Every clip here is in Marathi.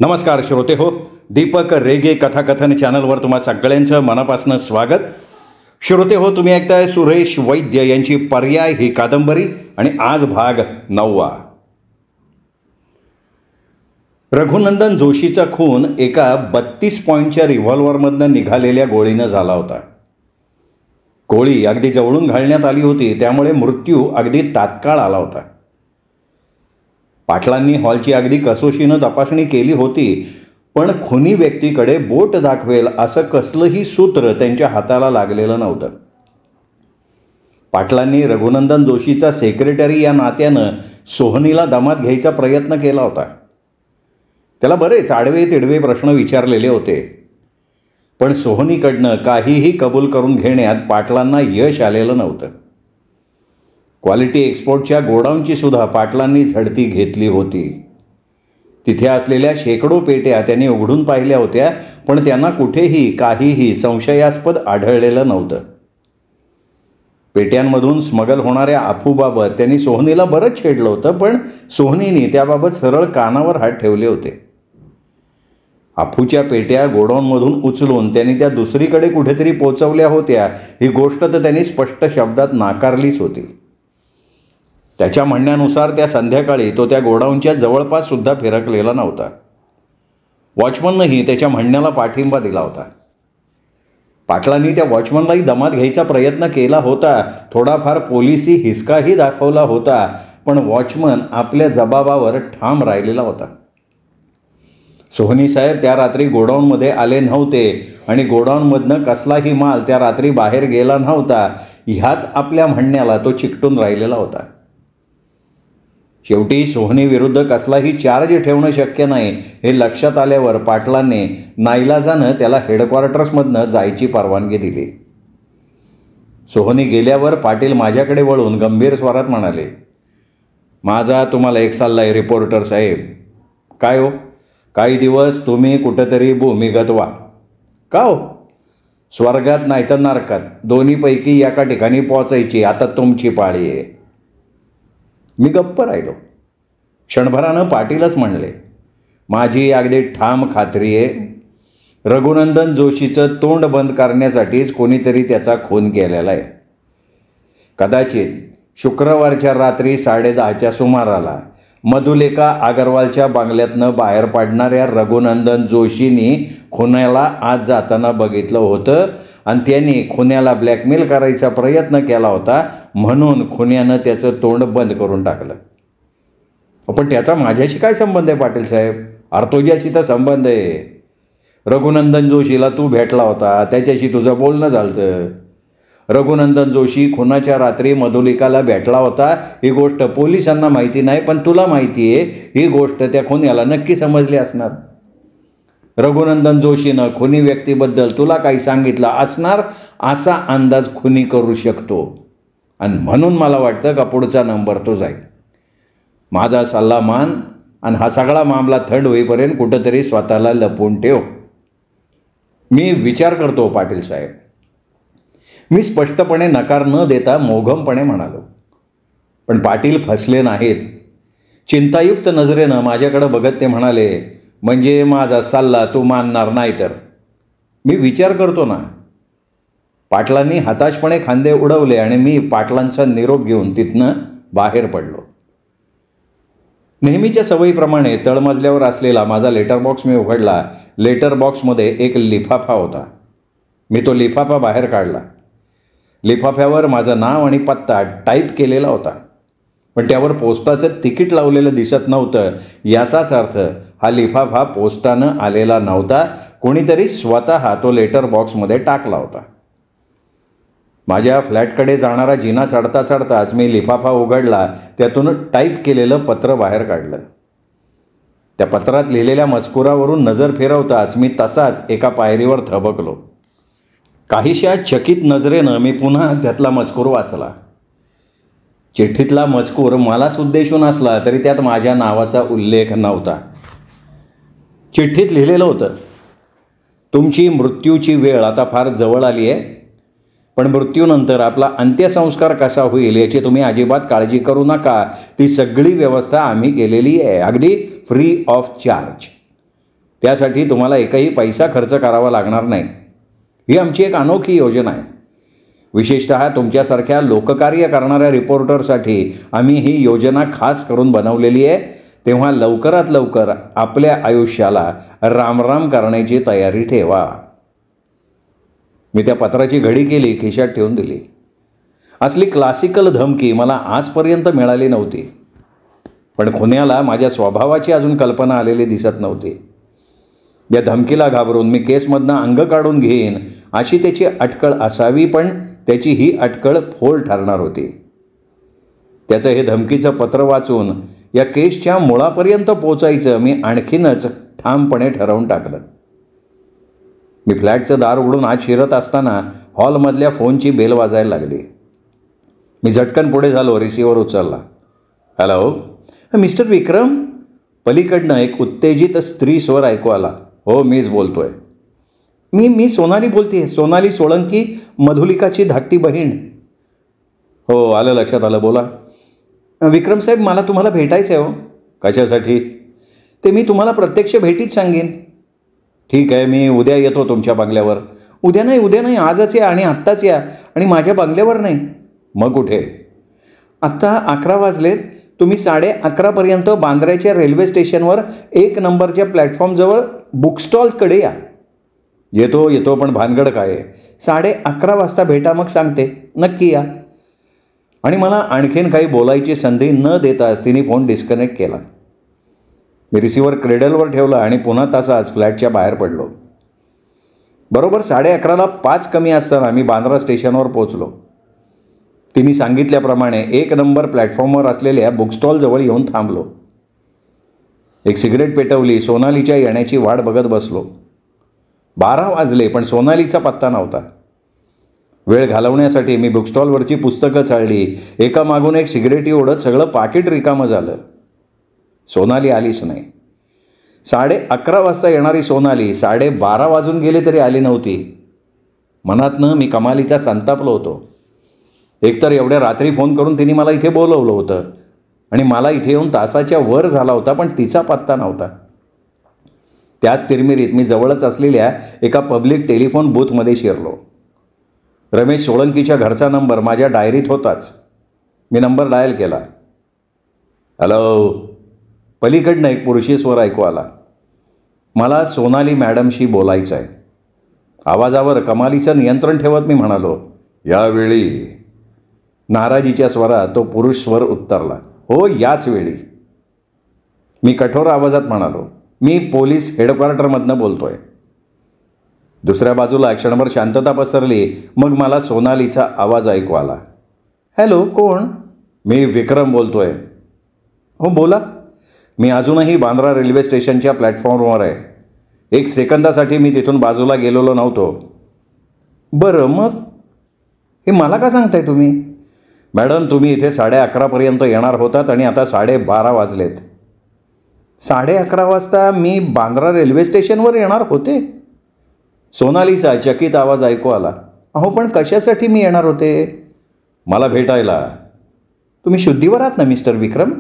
नमस्कार श्रोते हो, दीपक रेगे कथाकथन चॅनलवर तुम्हा सगळ्यांचं मनापासून स्वागत. श्रोते हो, तुम्ही ऐकताय सुरेश वैद्य यांची पर्याय ही कादंबरी आणि आज भाग 9. रघुनंदन जोशीचा खून एका 32 पॉईंटच्या रिव्हॉल्व्हरमधनं निघालेल्या गोळीनं झाला होता. गोळी अगदी जवळून घालण्यात आली होती, त्यामुळे मृत्यू अगदी तात्काळ आला होता. पाटलांनी हॉलची अगदी कसोशीनं तपासणी केली होती, पण खुनी व्यक्तीकडे बोट दाखवेल असं कसलंही सूत्र त्यांच्या हाताला लागलेलं नव्हतं. पाटलांनी रघुनंदन जोशीचा सेक्रेटरी या नात्यानं सोहनीला दमात घ्यायचा प्रयत्न केला होता. त्याला बरेच आडवे तिडवे प्रश्न विचारलेले होते, पण सोहनीकडनं काहीही कबूल करून घेण्यात पाटलांना यश आलेलं नव्हतं. क्वालिटी एक्सपोर्टच्या गोडाऊनची सुद्धा पाटलांनी झडती घेतली होती. तिथे असलेल्या शेकडो पेट्या त्यांनी उघडून पाहिल्या होत्या, पण त्यांना कुठेही काहीही संशयास्पद आढळलेलं नव्हतं. पेट्यांमधून स्मगल होणाऱ्या अफूबाबत त्यांनी सोहनीला बरंच छेडलं होतं, पण सोहनीने त्याबाबत सरळ कानावर हात ठेवले होते. अफूच्या पेट्या गोडाऊनमधून उचलून त्यांनी त्या दुसरीकडे कुठेतरी पोचवल्या होत्या, ही गोष्ट तर त्यांनी स्पष्ट शब्दात नाकारलीच होती. त्याच्या म्हणण्यानुसार त्या संध्याकाळी तो त्या गोडाऊनच्या जवळपास सुद्धा फिरकलेला नव्हता. वॉचमननंही त्याच्या म्हणण्याला पाठिंबा दिला होता. पाटलांनी त्या वॉचमनलाही दमात घ्यायचा प्रयत्न केला होता, थोडाफार पोलिसी हिसकाही दाखवला होता, पण वॉचमन आपल्या जबाबावर ठाम राहिलेला होता. सोहनी साहेब त्या रात्री गोडाऊनमध्ये आले नव्हते आणि गोडाऊनमधनं कसलाही माल त्या रात्री बाहेर गेला नव्हता, ह्याच आपल्या म्हणण्याला तो चिकटून राहिलेला होता. शेवटी सोहनी विरुद्ध कसलाही चार्ज ठेवणं शक्य नाही हे लक्षात आल्यावर पाटलांनी नाईलाजानं त्याला हेडक्वार्टर्समधनं जायची परवानगी दिली. सोहनी गेल्यावर पाटील माझ्याकडे वळून गंभीर स्वरात म्हणाले, माझा तुम्हाला एक सल्ला आहे रिपोर्टर साहेब. काय हो? काही दिवस तुम्ही कुठंतरी भूमिगत व्हा. का हो? स्वर्गात नाही तर नरकात, दोन्हीपैकी एका ठिकाणी पोचायची आता तुमची पाळी आहे. मी गप्प राहिलो. क्षणभरानं पाटीलच म्हणले, माझी अगदी ठाम खात्री आहे, रघुनंदन जोशीचं तोंड बंद करण्यासाठीच कोणीतरी त्याचा खून केलेला आहे. कदाचित शुक्रवारच्या रात्री 10:30च्या सुमाराला मधुलेखा अगरवालच्या बंगल्यातनं बाहेर पडणाऱ्या रघुनंदन जोशींनी खुन्याला आत जाताना बघितलं होतं आणि त्यांनी खुन्याला ब्लॅकमेल करायचा प्रयत्न केला होता, म्हणून खुन्यानं त्याचं तोंड बंद करून टाकलं. पण त्याचा माझ्याशी काय संबंध आहे पाटील साहेब? तुझ्याशी तर संबंध आहे. रघुनंदन जोशीला तू भेटला होता, त्याच्याशी तुझं बोलणं झालं. रघुनंदन जोशी खुनाच्या रात्री मधुलिकाला भेटला होता ही गोष्ट पोलिसांना माहिती नाही, पण तुला माहिती आहे. ही गोष्ट त्या खुन्याला नक्की समजली असणार. रघुनंदन जोशीनं खुनी व्यक्तीबद्दल तुला काही सांगितलं असणार असा अंदाज खुनी करू शकतो, आणि म्हणून मला वाटतं का पुढचा नंबर तो जाईल. माझा सल्ला मान आणि हा सगळा मामला थंड होईपर्यंत कुठंतरी स्वतःला लपवून ठेव. मी विचार करतो पाटील साहेब. मी स्पष्टपणे नकार न देता मोघमपणे म्हणालो. पण पाटील फसले नाहीत. चिंतायुक्त नजरेनं माझ्याकडे बघत ते म्हणाले, म्हणजे माझा सल्ला तू मानणार नाही तर? मी विचार करतो ना. पाटलांनी हताशपणे खांदे उडवले आणि मी पाटलांचा निरोप घेऊन तिथनं बाहेर पडलो. नेहमीच्या सवयीप्रमाणे तळमजल्यावर असलेला माझा लेटर बॉक्स मी उघडला. लेटर बॉक्समध्ये एक लिफाफा होता. मी तो लिफाफा बाहेर काढला. लिफाफ्यावर माझं नाव आणि पत्ता टाईप केलेला होता, पण त्यावर पोस्टाचं तिकीट लावलेलं दिसत नव्हतं. याचाच अर्थ हा लिफाफा पोस्टानं आलेला नव्हता, कोणीतरी स्वतः तो लेटर बॉक्समध्ये टाकला होता. माझ्या फ्लॅटकडे जाणारा जिना चढता चढताच मी लिफाफा उघडला. त्यातून टाईप केलेलं पत्र बाहेर काढलं. त्या पत्रात लिहिलेल्या मजकुरावरून नजर फिरवताच मी तसाच एका पायरीवर थबकलो. काहीशा चकित नजरेनं मी पुन्हा त्यातला मजकूर वाचला. चिठ्ठीतला मजकूर मलाच उद्देशून असला तरी त्यात माझ्या नावाचा उल्लेख नव्हता. चिठ्ठीत लिहिलेलं होतं, तुमची मृत्यूची वेळ आता फार जवळ आली आहे, पण मृत्यूनंतर आपला अंत्यसंस्कार कसा होईल याची तुम्ही अजिबात काळजी करू नका. ती सगळी व्यवस्था आम्ही केलेली आहे, अगदी फ्री ऑफ चार्ज. त्यासाठी तुम्हाला एकही पैसा खर्च करावा लागणार नाही. ही आमची एक अनोखी योजना आहे. विशेषतः तुमच्यासारख्या लोककार्य करणाऱ्या रिपोर्टरसाठी आम्ही ही योजना खास करून बनवलेली आहे. तेव्हा लवकरात लवकर आपल्या आयुष्याला रामराम करण्याची तयारी ठेवा. मी त्या पत्राची घडी केली, खिशात ठेवून दिली. असली क्लासिकल धमकी मला आजपर्यंत मिळाली नव्हती. पण खुन्याला माझ्या स्वभावाची अजून कल्पना आलेली दिसत नव्हती. या धमकीला घाबरून मी केसमधनं अंग काढून घेईन अशी त्याची अटकळ असावी, पण त्याची ही अटकळ फोल ठरणार होती. त्याचं हे धमकीचं पत्र वाचून या केसच्या मुळापर्यंत पोचायचं मी आणखीनच ठामपणे ठरवून टाकलं. मी फ्लॅटचं दार उघडून आत शिरत असताना हॉलमधल्या फोनची बेल वाजायला लागली. मी झटकन पुढे झालो, रिसिव्हर उचलला. हॅलो, मिस्टर विक्रम? पलीकडनं एक उत्तेजित स्त्री स्वर ऐकू आला. हो, मीच बोलतोय. मी सोनाली बोलते. सोनाली सोळंकी, मधुलिकाची धाकटी बहीण. हो, आलं, लक्षात आलं, बोला. विक्रम साहेब, मला तुम्हाला भेटायचं आहे. हो. कशासाठी? ते मी तुम्हाला प्रत्यक्ष भेटीत सांगेन. ठीक आहे, मी उद्या येतो तुमच्या बंगल्यावर. उद्या नाही, आजच या आणि आत्ताच या. आणि माझ्या बंगल्यावर नाही. मग कुठे? आत्ता 11 वाजलेत. तुम्ही 11:30 बांद्र्याच्या रेल्वे स्टेशनवर 1 नंबरच्या प्लॅटफॉर्मजवळ बुकस्टॉलकडे या. येतो, पण भानगड काय आहे? 11:30 वाजता भेटा, मग सांगते. नक्की या. आणि मला आणखीन काही बोलायची संधी न देताच तिने फोन डिस्कनेक्ट केला. मी रिसिव्हर क्रेडलवर ठेवला आणि पुन्हा तासाच फ्लॅटच्या बाहेर पडलो. बरोबर 11:30ला 5 कमी असताना मी बांद्रा स्टेशनवर पोचलो. तिने सांगितल्याप्रमाणे 1 नंबर प्लॅटफॉर्मवर असलेल्या बुकस्टॉलजवळ येऊन थांबलो. एक सिगरेट पेटवली. सोनालीच्या येण्याची वाट बघत बसलो. 12 वाजले, पण सोनालीचा पत्ता नव्हता. वेळ घालवण्यासाठी मी बुकस्टॉलवरची पुस्तकं चाळली. एकामागून एक सिगरेटी ओढत सगळं पाकिट रिकामं झालं. सोनाली आलीच नाही. 11:30 वाजता येणारी सोनाली 12:30 वाजून गेले तरी आली नव्हती. मनातनं मी कमालीचा संतापलो होतो. एकतर एवढ्या रात्री फोन करून तिने मला इथे बोलवलं होतं आणि मला इथे येऊन तासाच्या वर झाला होता, पण तिचा पत्ता नव्हता. त्याच तिरमिरीत मी जवळच असलेल्या एका पब्लिक टेलिफोन बूथमध्ये शिरलो. रमेश सोळंकीच्या घरचा नंबर माझ्या डायरीत होताच. मी नंबर डायल केला. हॅलो. पलीकडनं एक पुरुषी स्वर ऐकू आला. मला सोनाली मॅडमशी बोलायचं आहे. आवाजावर कमालीचं नियंत्रण ठेवत मी म्हणालो, यावेळी. नाराजीच्या स्वरात तो पुरुष स्वर उत्तरला, हो, याच वेळी. मी कठोर आवाजात म्हणालो, मी पोलीस हेडक्वार्टरमधनं बोलतोय. दुसऱ्या बाजूला क्षणभर शांतता पसरली. मग मला सोनालीचा आवाज ऐकू आला. हॅलो, कोण? मी विक्रम बोलतोय. हो, बोला. मी अजूनही बांद्रा रेल्वे स्टेशनच्या प्लॅटफॉर्मवर आहे. 1 सेकंदासाठी मी तिथून बाजूला गेलेलो नव्हतो. बरं, मग हे मला का सांगताय तुम्ही? मॅडम, तुम्ही इथे 11:30 येणार होतात आणि आता 12:30 वाजलेत. 11:30 वाजता मी बांद्रा रेल्वे स्टेशनवर येणार होते? सोनालीचा चकित आवाज ऐकू आला. अहो, पण कशासाठी मी येणार होते? मला भेटायला. तुम्ही शुद्धीवर आहात ना मिस्टर विक्रम?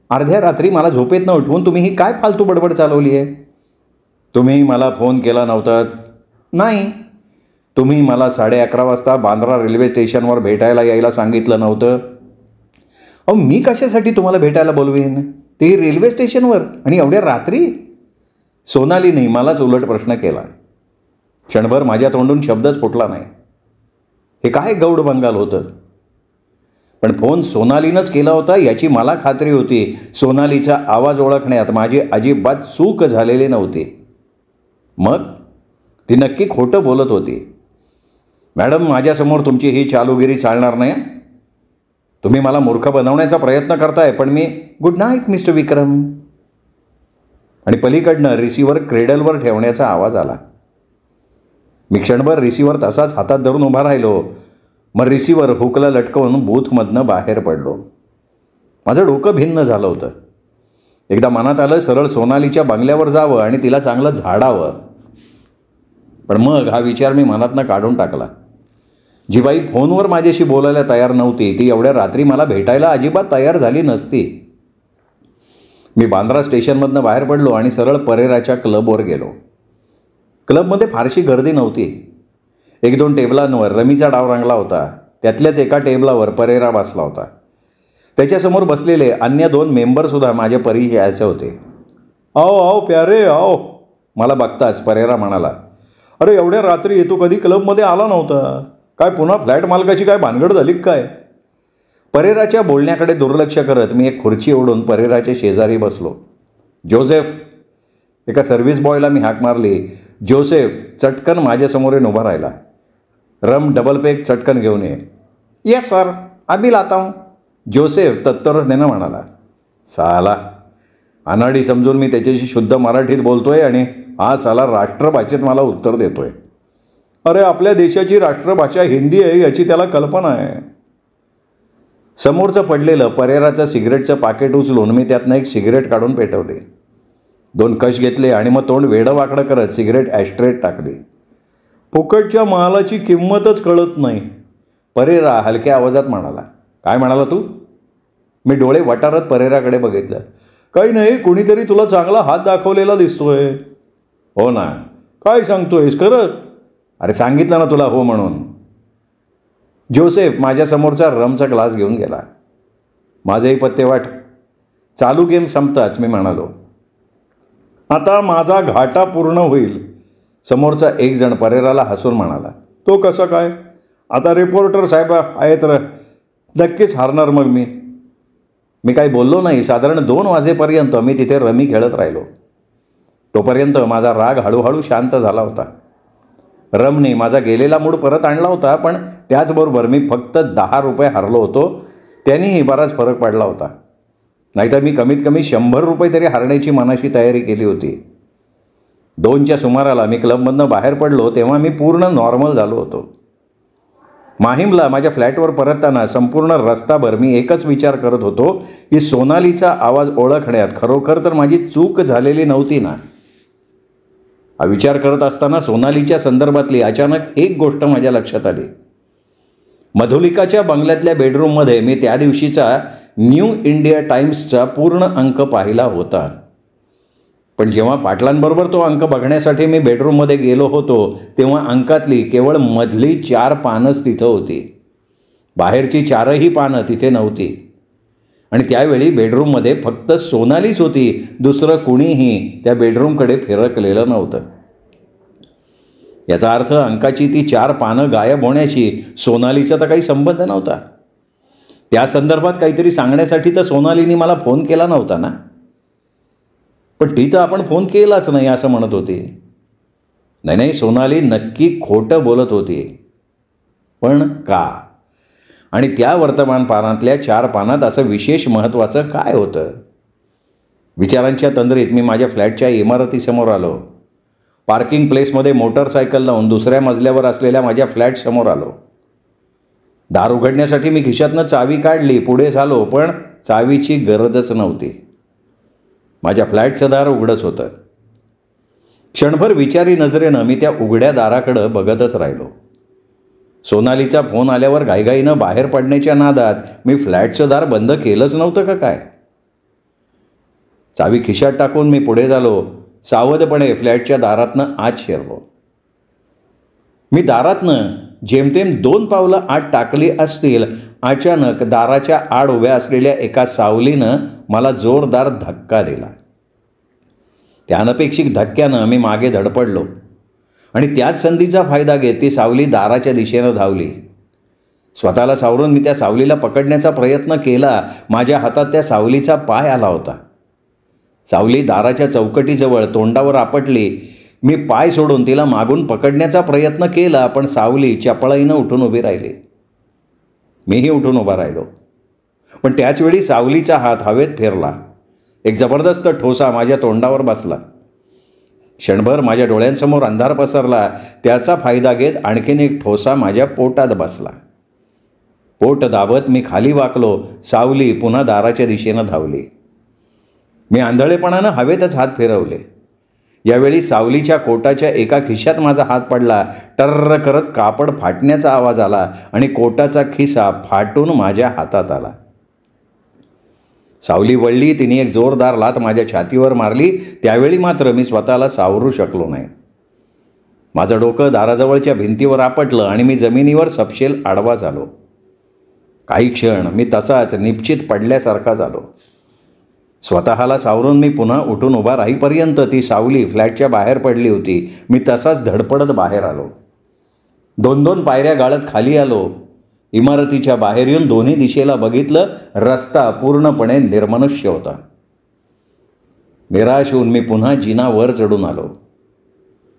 अर्ध्या रात्री मला झोपेतनं उठवून तुम्ही ही काय फालतू बडबड चालवली आहे? तुम्ही मला फोन केला नव्हतात? नाही. तुम्ही मला 11:30 वाजता बांद्रा रेल्वे स्टेशनवर भेटायला यायला सांगितलं नव्हतं? अहो, मी कशासाठी तुम्हाला भेटायला बोलवेन? ते रेल्वे स्टेशनवर आणि एवढ्या रात्री? सोनालीने मलाच उलट प्रश्न केला. क्षणभर माझ्या तोंडून शब्दच फुटला नाही. हे काय गौड बंगाल होतं? पण फोन सोनालीनंच केला होता याची मला खात्री होती. सोनालीचा आवाज ओळखण्यात माझी अजिबात चूक झालेली नव्हती. मग ती नक्की खोटं बोलत होती. मॅडम, माझ्यासमोर तुमची ही चालूगिरी चालणार नाही. तुम्ही मला मूर्ख बनवण्याचा प्रयत्न करताय. पण मी गुड नाईट मिस्टर विक्रम. आणि पलीकडनं रिसिव्हर क्रेडलवर ठेवण्याचा आवाज आला. मी क्षणभर रिसिव्हर तसाच हातात धरून उभा राहिलो. मग रिसिव्हर हुकला लटकवून बूथमधनं बाहेर पडलो. माझं डोकं भिन्न झालं होतं. एकदा मनात आलं सरळ सोनालीच्या बंगल्यावर जावं आणि तिला चांगलं झाडावं. पण मग हा विचार मी मनातनं काढून टाकला. जी बाई फोनवर माझ्याशी बोलायला तयार नव्हती ती एवढ्या रात्री मला भेटायला अजिबात तयार झाली नसती. मी बांद्रा स्टेशनमधनं बाहेर पडलो आणि सरळ परेराच्या क्लबवर गेलो. क्लबमध्ये फारशी गर्दी नव्हती. 1-2 टेबलांवर रमीचा डाव रंगला होता. त्यातल्याच एका टेबलावर परेरा बसला होता. त्याच्यासमोर बसलेले अन्य 2 मेंबरसुद्धा माझ्या परिचयाचे होते. आओ आओ प्यारे आओ. मला बघताच परेरा म्हणाला, अरे एवढ्या रात्री तू कधी क्लबमध्ये आला नव्हता. काय पुन्हा फ्लॅट मालकाची काय भानगड झाली काय? परेराच्या बोलण्याकडे दुर्लक्ष करत मी एक खुर्ची ओढून परेराच्या शेजारी बसलो. जोसेफ. एका सर्व्हिस बॉयला मी हाक मारली. जोसेफ चटकन माझ्यासमोर येऊन उभा राहिला. रम डबल पेक चटकन घेऊन ये. येस सर, अभी लाता हूं. जोसेफ तत्परतेनं म्हणाला. साला अनाडी समजून मी त्याच्याशी शुद्ध मराठीत बोलतोय आणि हा साला राष्ट्रभाषेत मला उत्तर देतोय. अरे आपल्या देशाची राष्ट्रभाषा हिंदी आहे याची त्याला कल्पना आहे. समोरचं पडलेलं परेराचं सिगरेटचं पाकिट उचलून मी त्यातनं एक सिगरेट काढून पेटवले. 2 कश घेतले आणि मग तोंड वेडं वाकडं करत सिगरेट ॲस्ट्रेट टाकली. फुकटच्या मालाची किंमतच कळत नाही, परेरा हलक्या आवाजात म्हणाला. काय म्हणाला तू? मी डोळे वटारत परेराकडे बघितलं. काही नाही, कुणीतरी तुला चांगला हात दाखवलेला दिसतोय. हो ना, काय सांगतोयस खरं? अरे सांगितलं ना तुला हो म्हणून. जोसेफ माझ्यासमोरचा रमचा ग्लास घेऊन गेला. माझंही पत्तेवाट. चालू गेम संपताच मी म्हणालो, आता माझा घाटा पूर्ण होईल. समोरचा एक जण परेराला हसून म्हणाला, तो कसं काय? आता रिपोर्टर साहेब आहेत र, नक्कीच हारणार मग मी. मी काही बोललो नाही. साधारण 2 वाजेपर्यंत मी तिथे रमी खेळत राहिलो. तोपर्यंत माझा राग हळूहळू शांत झाला होता. रमने माझा गेलेला मूड परत आणला होता, पण त्याचबरोबर मी फक्त 10 रुपये हरलो होतो. त्यांनीही बराच फरक पडला होता. नाहीतर मी कमीत कमी 100 रुपये तरी हरण्याची मनाशी तयारी केली होती. 2च्या सुमाराला मी क्लबमधनं बाहेर पडलो तेव्हा मी पूर्ण नॉर्मल झालो होतो. माहीमला माझ्या फ्लॅटवर परतताना संपूर्ण रस्ताभर मी एकच विचार करत होतो की सोनालीचा आवाज ओळखण्यात खरोखर तर माझी चूक झालेली नव्हती ना. हा विचार करत असताना सोनालीच्या संदर्भातली अचानक एक गोष्ट माझ्या लक्षात आली. मधुलिकाच्या बंगल्यातल्या बेडरूममध्ये मी त्या दिवशीचा न्यू इंडिया टाइम्सचा पूर्ण अंक पाहिला होता. पण जेव्हा पाटलांबरोबर तो अंक बघण्यासाठी मी बेडरूममध्ये गेलो होतो तेव्हा अंकातली केवळ मधली 4 पानंच तिथं होती. बाहेरची 4ही पानं तिथे नव्हती. आणि त्यावेळी बेडरूममध्ये फक्त सोनालीच होती. दुसरं कुणीही त्या बेडरूमकडे फिरकलेलं नव्हतं. याचा अर्थ अंकाची ती 4 पानं गायब होण्याची सोनालीचा तर काही संबंध नव्हता. त्या संदर्भात काहीतरी सांगण्यासाठी तर सोनालीने मला फोन केला नव्हता ना. पण ती तर आपण फोन केलाच नाही असं म्हणत होती. नाही, सोनाली नक्की खोटं बोलत होती. पण का? आणि त्या वर्तमानपत्रातल्या 4 पानात असं विशेष महत्त्वाचं काय होतं? विचारांच्या तंद्रीत मी माझ्या फ्लॅटच्या इमारतीसमोर आलो. पार्किंग प्लेसमध्ये मोटरसायकल लावून दुसऱ्या मजल्यावर असलेल्या माझ्या फ्लॅटसमोर आलो. दार उघडण्यासाठी मी खिशातनं चावी काढली. पुढे झालो, पण चावीची गरजच नव्हती. माझ्या फ्लॅटचं दार उघडंच होतं. क्षणभर विचारी नजरेनं मी त्या उघड्या दाराकडं बघतच राहिलो. सोनालीचा फोन आल्यावर घाईघाईनं बाहेर पडण्याच्या नादात मी फ्लॅटचं दार बंद केलंच नव्हतं का काय? चावी खिशात टाकून मी पुढे झालो. सावधपणे फ्लॅटच्या दारातनं आत शिरलो. मी दारातनं जेमतेम 2 पावलं आत टाकली असतील, अचानक दाराच्या आड उभ्या असलेल्या एका सावलीनं मला जोरदार धक्का दिला. त्या अनपेक्षित धक्क्यानं मी मागे धडपडलो आणि त्याच संधीचा फायदा घेत ती सावली दाराच्या दिशेनं धावली. स्वतःला सावरून मी त्या सावलीला पकडण्याचा प्रयत्न केला. माझ्या हातात त्या सावलीचा पाय आला होता. सावली दाराच्या चौकटीजवळ तोंडावर आपटली. मी पाय सोडून तिला मागून पकडण्याचा प्रयत्न केला, पण सावली चपळाईनं उठून उभी राहिली. मीही उठून उभा राहिलो, पण त्याचवेळी सावलीचा हात हवेत फिरला. एक जबरदस्त ठोसा माझ्या तोंडावर बसला. क्षणभर माझ्या डोळ्यांसमोर अंधार पसरला. त्याचा फायदा घेत आणखीन एक ठोसा माझ्या पोटात बसला. पोट दाबत मी खाली वाकलो. सावली पुन्हा दाराच्या दिशेनं धावली. मी आंधळेपणानं हवेतच हात फिरवले. यावेळी सावलीच्या कोटाच्या एका खिशात माझा हात पडला. टर्र करत कापड फाटण्याचा आवाज आला आणि कोटाचा खिसा फाटून माझ्या हातात आला. सावली वळली. तिने एक जोरदार लाथ माझ्या छातीवर मारली. त्यावेळी मात्र मी स्वतःला सावरू शकलो नाही. माझं डोकं दाराजवळच्या भिंतीवर आपटलं आणि मी जमिनीवर सपशेल आडवा झालो. काही क्षण मी तसाच निश्चित पडल्यासारखा झालो. स्वतःला सावरून मी पुन्हा उठून उभा राहीपर्यंत ती सावली फ्लॅटच्या बाहेर पडली होती. मी तसाच धडपडत बाहेर आलो. 2-2 पायऱ्या गाळत खाली आलो. इमारतीच्या बाहेर येऊन दोन्ही दिशेला बघितलं. रस्ता पूर्णपणे निर्मनुष्य होता. निराश होऊन मी पुन्हा जिना वर चढून आलो.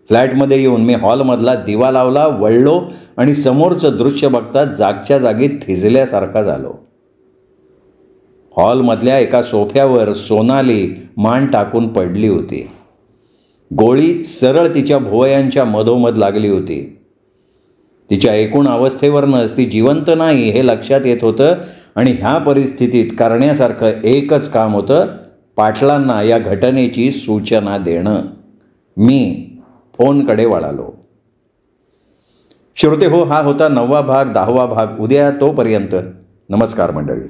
फ्लॅटमध्ये येऊन मी हॉलमधला दिवा लावला, वळलो आणि समोरचं दृश्य बघता जागच्या जागी थिजल्यासारखा झालो. हॉलमधल्या एका सोफ्यावर सोनाली मान टाकून पडली होती. गोळी सरळ तिच्या भुवयांच्या मधोमध लागली होती. तिच्या एकूण अवस्थेवरनंच ती जिवंत नाही हे लक्षात येत होतं आणि ह्या परिस्थितीत करण्यासारखं एकच काम होतं, पाटलांना या घटनेची सूचना देणं. मी फोनकडे वळालो. श्रोते हो, हा होता 9वा भाग. 10वा भाग उद्या. तोपर्यंत नमस्कार मंडळी.